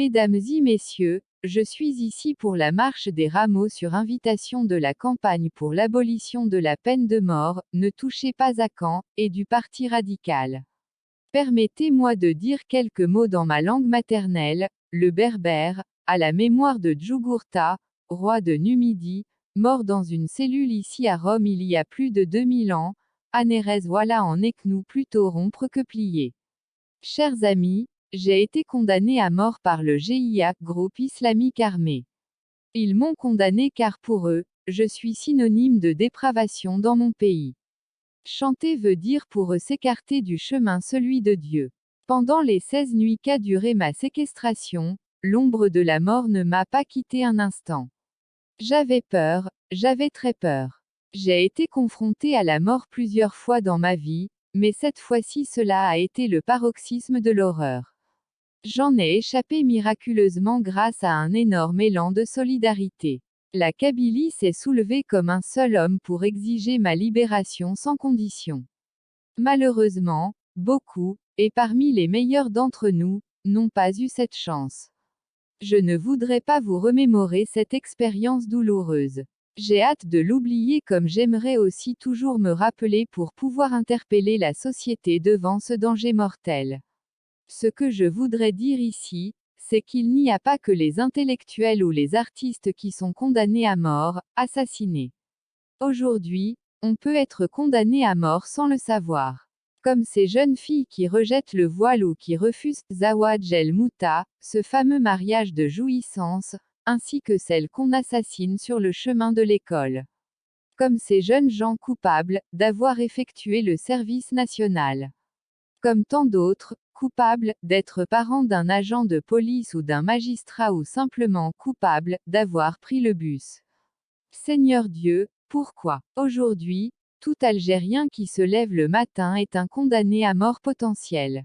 Mesdames et messieurs, je suis ici pour la marche des rameaux sur invitation de la campagne pour l'abolition de la peine de mort, Ne touchez pas à Caen, et du Parti radical. Permettez-moi de dire quelques mots dans ma langue maternelle, le berbère, à la mémoire de Jugurtha, roi de Numidie, mort dans une cellule ici à Rome il y a plus de 2000 ans, Anerès voilà en nous plutôt rompre que plier. Chers amis, j'ai été condamné à mort par le GIA, groupe islamique armé. Ils m'ont condamné car pour eux, je suis synonyme de dépravation dans mon pays. Chanter veut dire pour eux s'écarter du chemin celui de Dieu. Pendant les 16 nuits qu'a duré ma séquestration, l'ombre de la mort ne m'a pas quitté un instant. J'avais peur, j'avais très peur. J'ai été confronté à la mort plusieurs fois dans ma vie, mais cette fois-ci cela a été le paroxysme de l'horreur. J'en ai échappé miraculeusement grâce à un énorme élan de solidarité. La Kabylie s'est soulevée comme un seul homme pour exiger ma libération sans condition. Malheureusement, beaucoup, et parmi les meilleurs d'entre nous, n'ont pas eu cette chance. Je ne voudrais pas vous remémorer cette expérience douloureuse. J'ai hâte de l'oublier comme j'aimerais aussi toujours me rappeler pour pouvoir interpeller la société devant ce danger mortel. Ce que je voudrais dire ici, c'est qu'il n'y a pas que les intellectuels ou les artistes qui sont condamnés à mort, assassinés. Aujourd'hui, on peut être condamné à mort sans le savoir. Comme ces jeunes filles qui rejettent le voile ou qui refusent Zawaj el-Mouta, ce fameux mariage de jouissance, ainsi que celles qu'on assassine sur le chemin de l'école. Comme ces jeunes gens coupables d'avoir effectué le service national. Comme tant d'autres, coupables d'être parents d'un agent de police ou d'un magistrat ou simplement coupables d'avoir pris le bus. Seigneur Dieu, pourquoi, aujourd'hui, tout Algérien qui se lève le matin est un condamné à mort potentiel?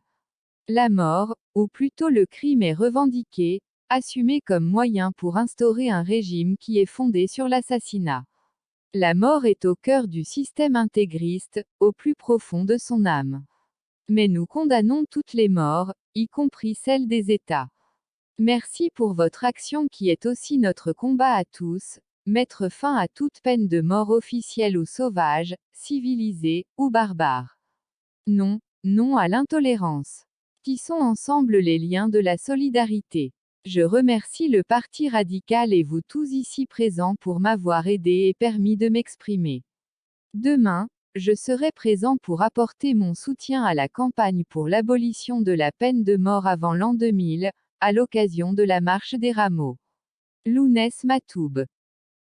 La mort, ou plutôt le crime est revendiqué, assumé comme moyen pour instaurer un régime qui est fondé sur l'assassinat. La mort est au cœur du système intégriste, au plus profond de son âme. Mais nous condamnons toutes les morts, y compris celles des États. Merci pour votre action qui est aussi notre combat à tous, mettre fin à toute peine de mort officielle ou sauvage, civilisée, ou barbare. Non, non à l'intolérance. Tissons ensemble les liens de la solidarité. Je remercie le Parti radical et vous tous ici présents pour m'avoir aidé et permis de m'exprimer. Demain, je serai présent pour apporter mon soutien à la campagne pour l'abolition de la peine de mort avant l'an 2000, à l'occasion de la marche des rameaux. Lounès Matoub.